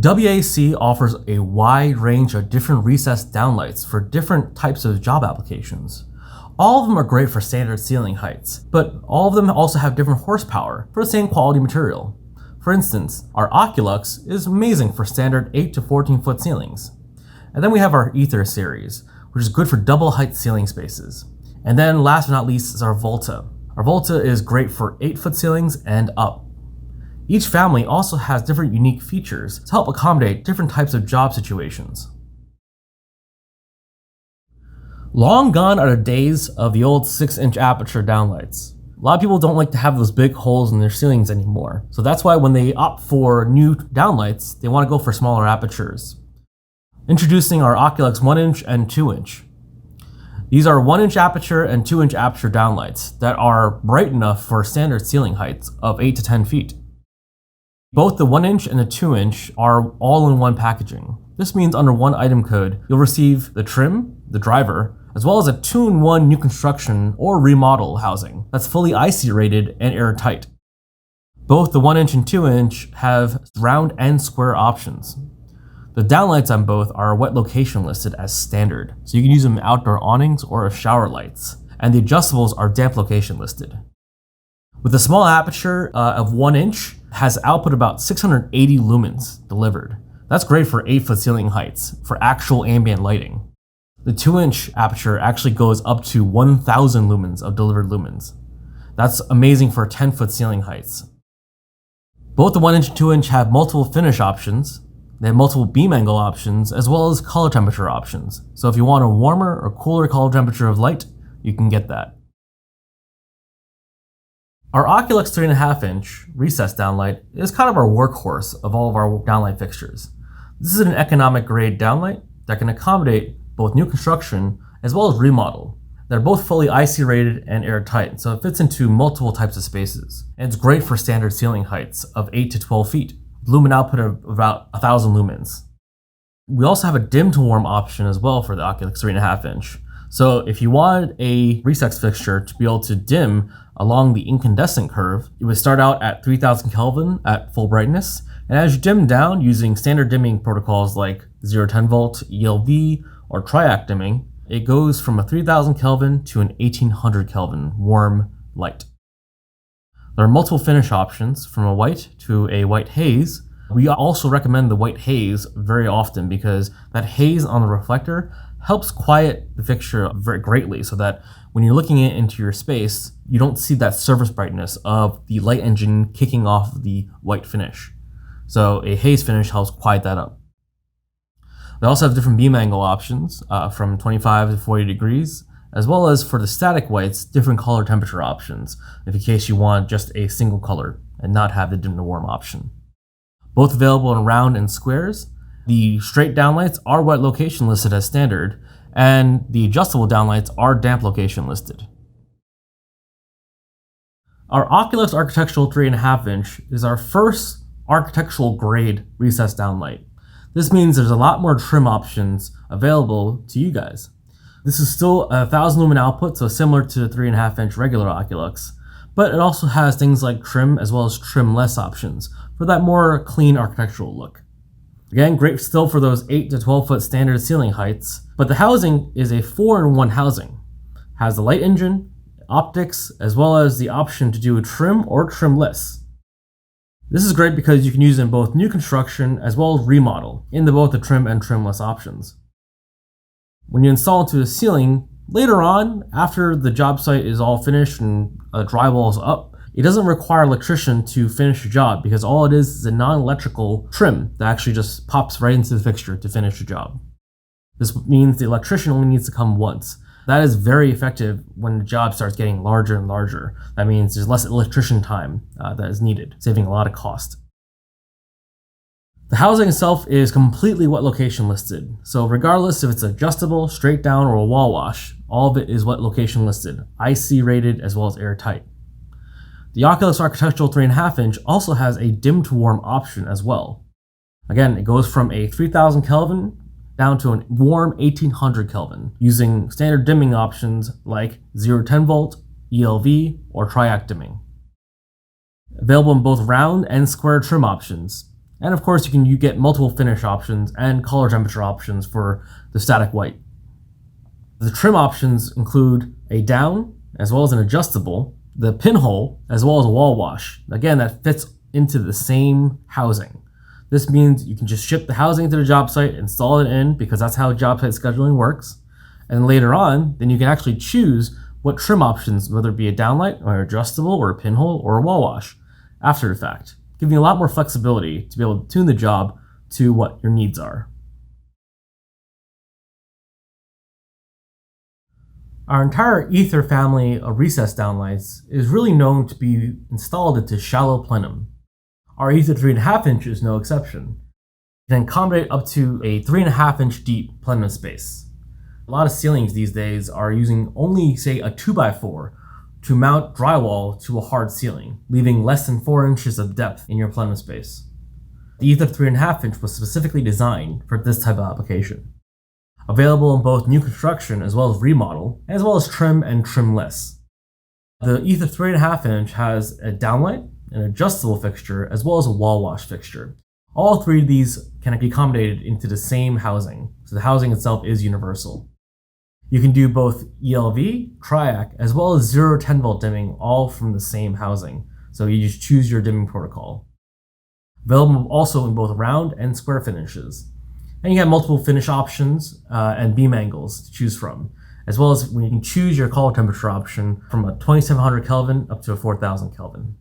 WAC offers a wide range of different recessed downlights for different types of job applications. All of them are great for standard ceiling heights, but all of them also have different horsepower for the same quality material. For instance, our Oculux is amazing for standard 8 to 14 foot ceilings. And then we have our Ether series, which is good for double height ceiling spaces. And then last but not least is our Volta. Our Volta is great for 8 foot ceilings and up. Each family also has different unique features to help accommodate different types of job situations. Long gone are the days of the old 6-inch aperture downlights. A lot of people don't like to have those big holes in their ceilings anymore, so that's why when they opt for new downlights, they want to go for smaller apertures. Introducing our Oculux 1-inch and 2-inch. These are 1-inch aperture and 2-inch aperture downlights that are bright enough for standard ceiling heights of 8 to 10 feet. Both the 1-inch and the 2-inch are all-in-one packaging. This means under one item code, you'll receive the trim, the driver, as well as a 2-in-1 new construction or remodel housing that's fully IC rated and airtight. Both the 1-inch and 2-inch have round and square options. The downlights on both are wet location listed as standard, so you can use them in outdoor awnings or as shower lights, and the adjustables are damp location listed. With a small aperture of 1 inch, has output about 680 lumens delivered. That's great for 8 foot ceiling heights for actual ambient lighting. The 2-inch aperture actually goes up to 1000 lumens of delivered lumens. That's amazing for 10 foot ceiling heights. Both the 1-inch and 2-inch have multiple finish options. They have multiple beam angle options as well as color temperature options. So if you want a warmer or cooler color temperature of light, you can get that. Our Oculux 3.5-inch recessed downlight is kind of our workhorse of all of our downlight fixtures. This is an economic grade downlight that can accommodate both new construction as well as remodel. They're both fully IC rated and airtight, so it fits into multiple types of spaces. And it's great for standard ceiling heights of 8 to 12 feet, with lumen output of about 1000 lumens. We also have a dim to warm option as well for the Oculux 3.5-inch. So if you wanted a recessed fixture to be able to dim along the incandescent curve, it would start out at 3000 Kelvin at full brightness, and as you dim down using standard dimming protocols like 0-10 volt, ELV, or triac dimming, it goes from a 3000 Kelvin to an 1800 Kelvin warm light. There are multiple finish options from a white to a white haze. We also recommend the white haze very often because that haze on the reflector helps quiet the fixture very greatly so that when you're looking into your space, you don't see that surface brightness of the light engine kicking off the white finish. So a haze finish helps quiet that up. They also have different beam angle options from 25 to 40 degrees, as well as for the static whites, different color temperature options, in case you want just a single color and not have the dim to warm option. Both available in round and squares. The straight downlights are wet location listed as standard, and the adjustable downlights are damp location listed. Our Oculux Architectural 3.5-inch is our first architectural grade recessed downlight. This means there's a lot more trim options available to you guys. This is still a 1000 lumen output, so similar to the 3.5-inch regular Oculux, but it also has things like trim as well as trim-less options for that more clean architectural look. Again, great still for those 8 to 12 foot standard ceiling heights, but the housing is a 4-in-1 housing. Has the light engine, optics, as well as the option to do a trim or trimless. This is great because you can use it in both new construction as well as remodel in both the trim and trimless options. When you install into the ceiling, later on, after the job site is all finished and drywall is up, it doesn't require an electrician to finish the job because all it is a non-electrical trim that actually just pops right into the fixture to finish the job. This means the electrician only needs to come once. That is very effective when the job starts getting larger and larger. That means there's less electrician time that is needed, saving a lot of cost. The housing itself is completely wet location listed. So regardless if it's adjustable, straight down, or a wall wash, all of it is wet location listed, IC rated as well as airtight. The Oculus Architectural 3.5-inch also has a dim to warm option as well. Again, it goes from a 3000 Kelvin down to a warm 1800 Kelvin using standard dimming options like 0-10 volt, ELV, or triac dimming. Available in both round and square trim options. And of course, you get multiple finish options and color temperature options for the static white. The trim options include a down, as well as an adjustable, the pinhole, as well as a wall wash. Again, that fits into the same housing. This means you can just ship the housing to the job site, install it in, because that's how job site scheduling works. And later on, then you can actually choose what trim options, whether it be a downlight or adjustable or a pinhole or a wall wash after the fact, giving you a lot more flexibility to be able to tune the job to what your needs are. Our entire Ether family of recessed downlights is really known to be installed into shallow plenum. Our Ether 3.5 inch is no exception. It can accommodate up to a 3.5 inch deep plenum space. A lot of ceilings these days are using only, say, a 2x4 to mount drywall to a hard ceiling, leaving less than 4 inches of depth in your plenum space. The Ether 3.5 inch was specifically designed for this type of application. Available in both new construction as well as remodel, as well as trim and trimless. The Ether 3.5 inch has a downlight, an adjustable fixture, as well as a wall wash fixture. All three of these can be accommodated into the same housing, so the housing itself is universal. You can do both ELV, TRIAC, as well as 0 to 10 volt dimming, all from the same housing, so you just choose your dimming protocol. Available also in both round and square finishes. And you have multiple finish options and beam angles to choose from, as well as when you can choose your color temperature option from a 2700 Kelvin up to a 4000 Kelvin.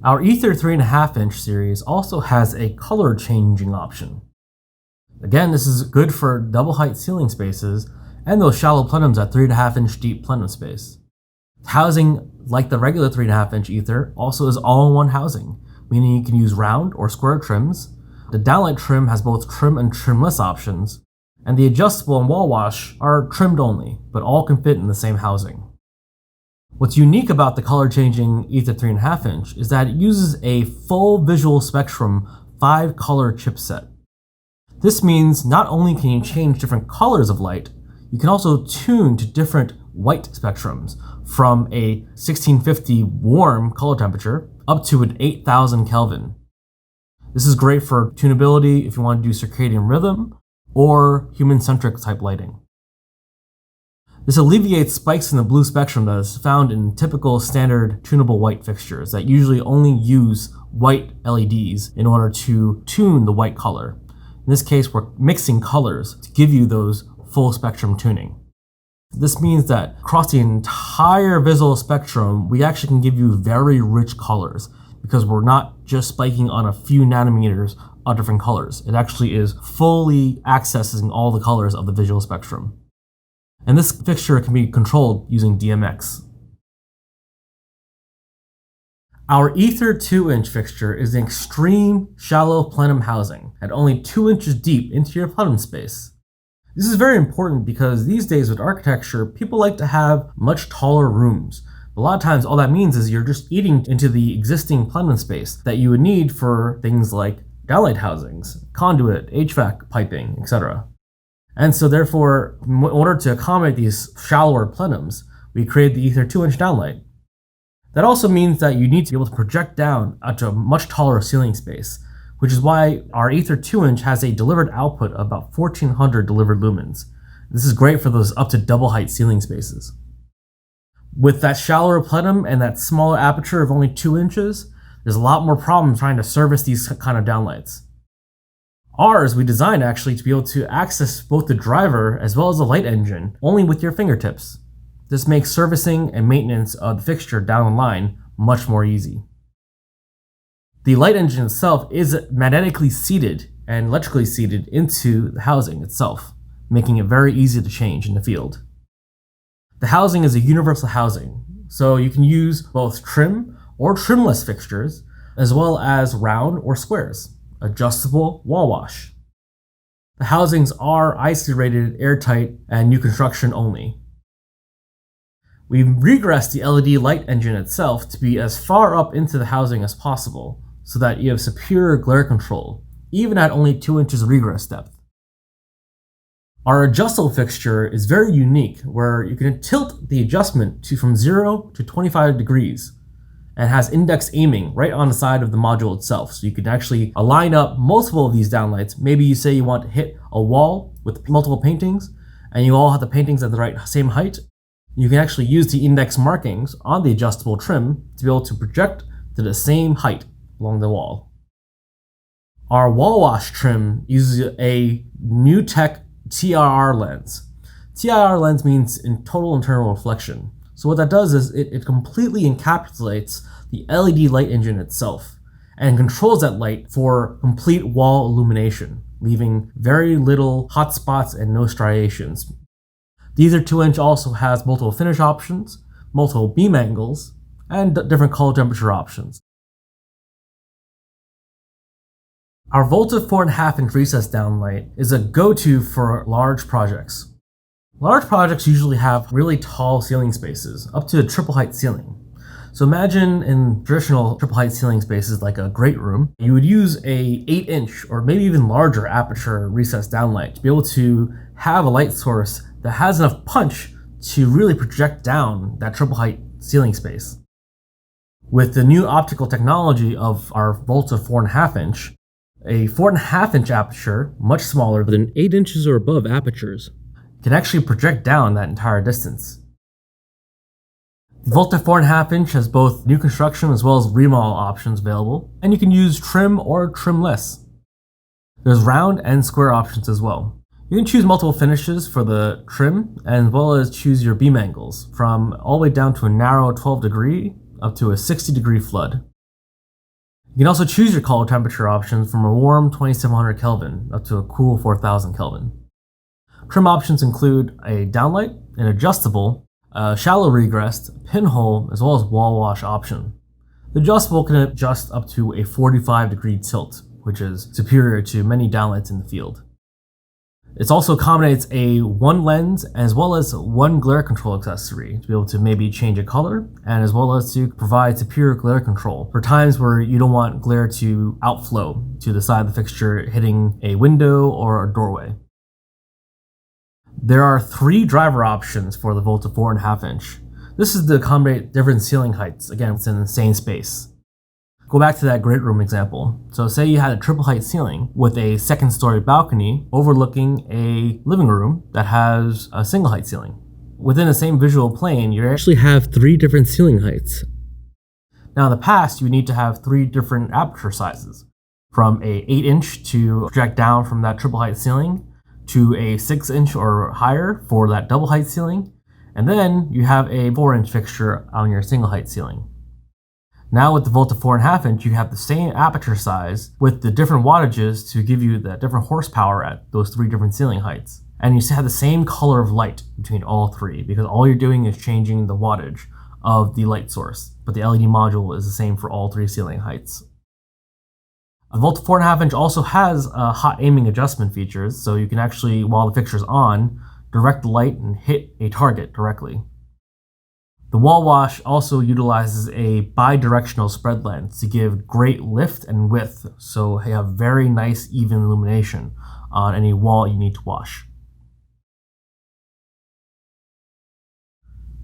Our Ether 3.5 inch series also has a color changing option. Again, this is good for double height ceiling spaces and those shallow plenums at 3.5 inch deep plenum space. Housing, like the regular 3.5 inch Ether, also is all-in-one housing, meaning you can use round or square trims. The downlight trim has both trim and trimless options, and the adjustable and wall wash are trimmed only, but all can fit in the same housing. What's unique about the color-changing Ether 3.5 inch is that it uses a full visual spectrum 5-color chipset. This means not only can you change different colors of light, you can also tune to different white spectrums from a 1650 warm color temperature up to an 8000 Kelvin. This is great for tunability if you want to do circadian rhythm or human-centric type lighting. This alleviates spikes in the blue spectrum that is found in typical standard tunable white fixtures that usually only use white LEDs in order to tune the white color. In this case, we're mixing colors to give you those full spectrum tuning. This means that across the entire visual spectrum, we actually can give you very rich colors because we're not just spiking on a few nanometers of different colors. It actually is fully accessing all the colors of the visual spectrum. And this fixture can be controlled using DMX. Our Ether 2 inch fixture is an extreme shallow plenum housing at only 2 inches deep into your plenum space. This is very important because these days with architecture, people like to have much taller rooms. A lot of times all that means is you're just eating into the existing plenum space that you would need for things like downlight housings, conduit, HVAC piping, etc. And so therefore, in order to accommodate these shallower plenums, we created the Ether 2 inch downlight. That also means that you need to be able to project down onto a much taller ceiling space, which is why our Ether 2 inch has a delivered output of about 1400 delivered lumens. This is great for those up to double height ceiling spaces. With that shallower plenum and that smaller aperture of only 2 inches, there's a lot more problems trying to service these kind of downlights. Ours, we designed actually to be able to access both the driver as well as the light engine only with your fingertips. This makes servicing and maintenance of the fixture down the line much more easy. The light engine itself is magnetically seated and electrically seated into the housing itself, making it very easy to change in the field. The housing is a universal housing, so you can use both trim or trimless fixtures, as well as round or squares, adjustable wall wash. The housings are IC rated, airtight, and new construction only. We've regressed the LED light engine itself to be as far up into the housing as possible, so that you have superior glare control, even at only 2 inches regress depth. Our adjustable fixture is very unique, where you can tilt the adjustment from 0 to 25 degrees, and has index aiming right on the side of the module itself. So you can actually align up multiple of these downlights. Maybe you say you want to hit a wall with multiple paintings and you all have the paintings at the same height. You can actually use the index markings on the adjustable trim to be able to project to the same height along the wall. Our wall wash trim uses a new tech TIR lens. TIR lens means in total internal reflection. So what that does is it completely encapsulates the LED light engine itself and controls that light for complete wall illumination, leaving very little hot spots and no striations. The Ether 2-inch also has multiple finish options, multiple beam angles, and different color temperature options. Our Volta 4.5-inch recessed downlight is a go-to for large projects. Large projects usually have really tall ceiling spaces, up to a triple height ceiling. So imagine in traditional triple height ceiling spaces like a great room, you would use a 8-inch or maybe even larger aperture recessed downlight to be able to have a light source that has enough punch to really project down that triple height ceiling space. With the new optical technology of our Volta 4.5-inch, a 4.5-inch aperture, much smaller than 8 inches or above apertures, can actually project down that entire distance. The Volta 4.5-inch has both new construction as well as remodel options available, and you can use trim or trimless. There's round and square options as well. You can choose multiple finishes for the trim, as well as choose your beam angles, from all the way down to a narrow 12 degree up to a 60 degree flood. You can also choose your color temperature options from a warm 2700 Kelvin up to a cool 4000 Kelvin. Trim options include a downlight, an adjustable, a shallow regressed, pinhole, as well as wall wash option. The adjustable can adjust up to a 45 degree tilt, which is superior to many downlights in the field. It also accommodates a one lens as well as one glare control accessory to be able to maybe change a color and as well as to provide superior glare control for times where you don't want glare to outflow to the side of the fixture hitting a window or a doorway. There are 3 driver options for the Volta 4.5-inch. This is to accommodate different ceiling heights. Again, it's in the same space. Go back to that great room example. So say you had a triple height ceiling with a 2nd story balcony overlooking a living room that has a single height ceiling. Within the same visual plane, you actually have 3 different ceiling heights. Now in the past, you need to have 3 different aperture sizes, from a 8-inch to project down from that triple height ceiling, to a 6-inch or higher for that double height ceiling, and then you have a 4-inch fixture on your single height ceiling. Now with the Volta 4.5-inch, you have the same aperture size with the different wattages to give you the different horsepower at those 3 different ceiling heights. And you have the same color of light between all 3 because all you're doing is changing the wattage of the light source, but the LED module is the same for all 3 ceiling heights. The Volta 4.5-inch also has hot aiming adjustment features, so you can actually, while the fixture's on, direct the light and hit a target directly. The wall wash also utilizes a bi-directional spread lens to give great lift and width, so you have very nice even illumination on any wall you need to wash.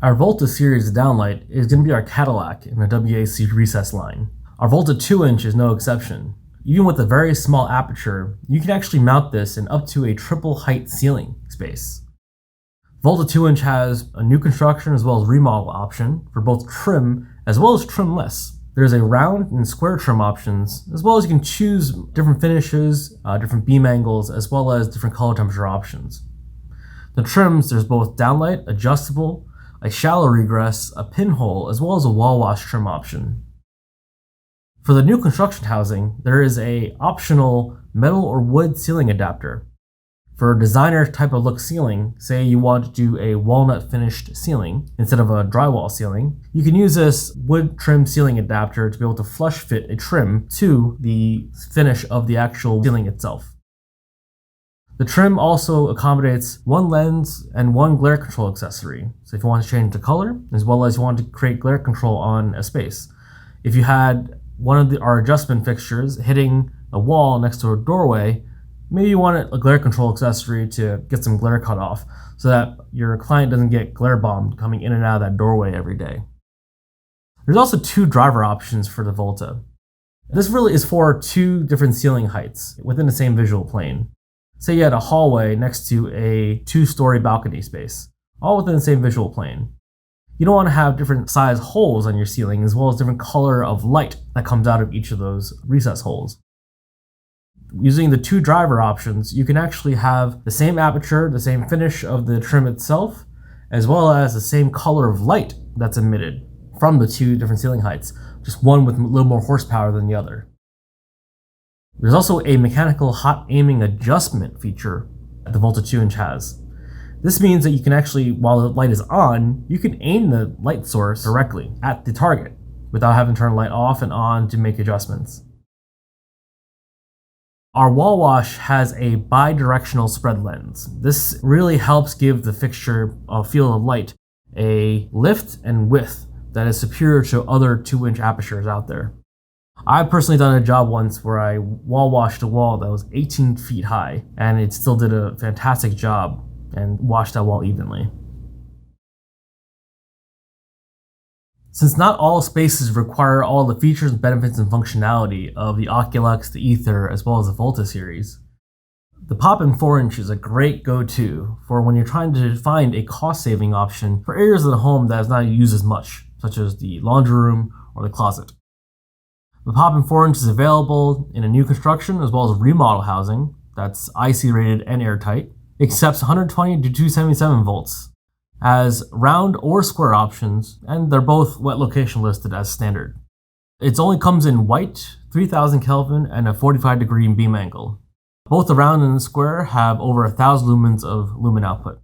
Our Volta series downlight is going to be our Cadillac in the WAC recess line. Our Volta 2-inch is no exception. Even with a very small aperture, you can actually mount this in up to a triple height ceiling space. Volta 2-inch has a new construction as well as remodel option for both trim as well as trimless. There's a round and square trim options, as well as you can choose different finishes, different beam angles, as well as different color temperature options. The trims, there's both downlight, adjustable, a shallow regress, a pinhole, as well as a wall wash trim option. For the new construction housing, there is a optional metal or wood ceiling adapter. For a designer type of look ceiling, say you want to do a walnut finished ceiling instead of a drywall ceiling, you can use this wood trim ceiling adapter to be able to flush fit a trim to the finish of the actual ceiling itself. The trim also accommodates one lens and one glare control accessory. So if you want to change the color, as well as you want to create glare control on a space. If you had one of our adjustment fixtures hitting a wall next to a doorway, maybe you want a glare control accessory to get some glare cut off so that your client doesn't get glare bombed coming in and out of that doorway every day. There's also two driver options for the Volta. This really is for two different ceiling heights within the same visual plane. Say you had a hallway next to a 2-story balcony space, all within the same visual plane. You don't want to have different size holes on your ceiling as well as different color of light that comes out of each of those recess holes. Using the two driver options, you can actually have the same aperture, the same finish of the trim itself, as well as the same color of light that's emitted from the two different ceiling heights, just one with a little more horsepower than the other. There's also a mechanical hot aiming adjustment feature that the Volta 2-inch has. This means that you can actually, while the light is on, you can aim the light source directly at the target without having to turn the light off and on to make adjustments. Our wall wash has a bi-directional spread lens. This really helps give the fixture a field of light a lift and width that is superior to other 2-inch apertures out there. I've personally done a job once where I wall washed a wall that was 18 feet high, and it still did a fantastic job and washed that wall evenly. Since not all spaces require all the features, benefits, and functionality of the Oculux, the Ether, as well as the Volta series, the Pop-In 4-inch is a great go-to for when you're trying to find a cost-saving option for areas of the home that is not used as much, such as the laundry room or the closet. The Pop-In 4-inch is available in a new construction as well as remodel housing that's IC rated and airtight. It accepts 120 to 277 volts, has round or square options, and they're both wet location listed as standard. It only comes in white, 3000 Kelvin, and a 45-degree beam angle. Both the round and the square have over 1000 lumens of lumen output.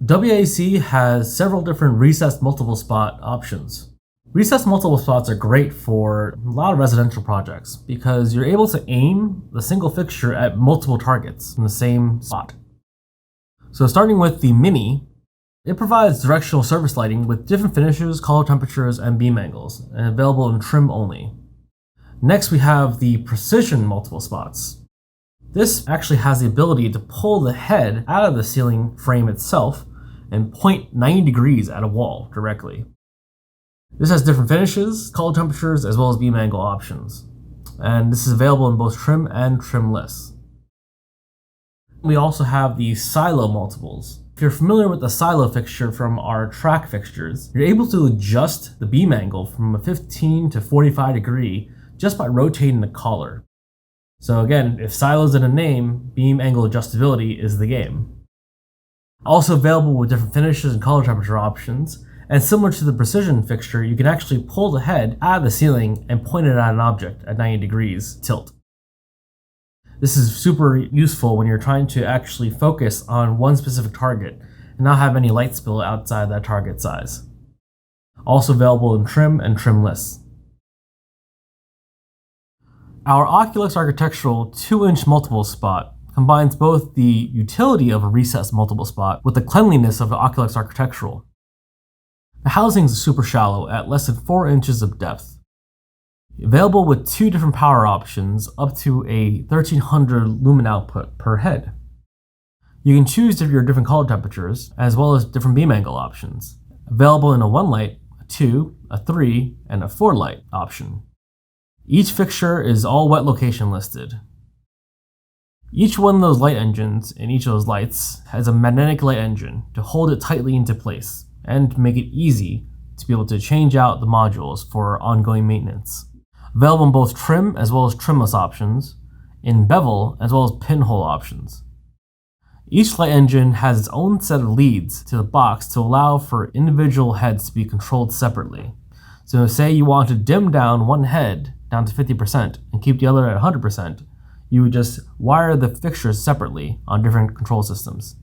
WAC has several different recessed multiple spot options. Recessed multiple spots are great for a lot of residential projects because you're able to aim the single fixture at multiple targets in the same spot. So starting with the Mini, it provides directional surface lighting with different finishes, color temperatures, and beam angles, and available in trim only. Next, we have the Precision multiple spots. This actually has the ability to pull the head out of the ceiling frame itself and point 90 degrees at a wall directly. This has different finishes, color temperatures, as well as beam angle options. And this is available in both trim and trimless. We also have the Silo multiples. If you're familiar with the Silo fixture from our track fixtures, you're able to adjust the beam angle from a 15 to 45 degree just by rotating the collar. So again, if Silo's in a name, beam angle adjustability is the game. Also available with different finishes and color temperature options, and similar to the Precision fixture, you can actually pull the head out of the ceiling and point it at an object at 90 degrees tilt. This is super useful when you're trying to actually focus on one specific target and not have any light spill outside that target size. Also available in trim and trimless. Our Oculux architectural 2-inch multiple spot combines both the utility of a recessed multiple spot with the cleanliness of the Oculux architectural. The housing is super shallow at less than 4 inches of depth. Available with two different power options up to a 1300 lumen output per head. You can choose your different color temperatures as well as different beam angle options. Available in a 1 light, a 2, a 3, and a 4 light option. Each fixture is all wet location listed. Each one of those light engines in each of those lights has a magnetic light engine to hold it tightly into place and to make it easy to be able to change out the modules for ongoing maintenance. Available in both trim as well as trimless options, in bevel as well as pinhole options. Each light engine has its own set of leads to the box to allow for individual heads to be controlled separately. So say you want to dim down one head down to 50% and keep the other at 100%, you would just wire the fixtures separately on different control systems.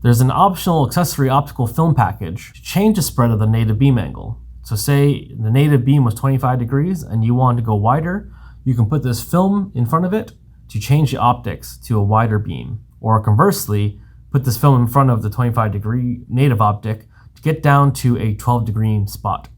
There's an optional accessory optical film package to change the spread of the native beam angle. So say the native beam was 25 degrees and you want to go wider, you can put this film in front of it to change the optics to a wider beam. Or conversely, put this film in front of the 25 degree native optic to get down to a 12 degree spot.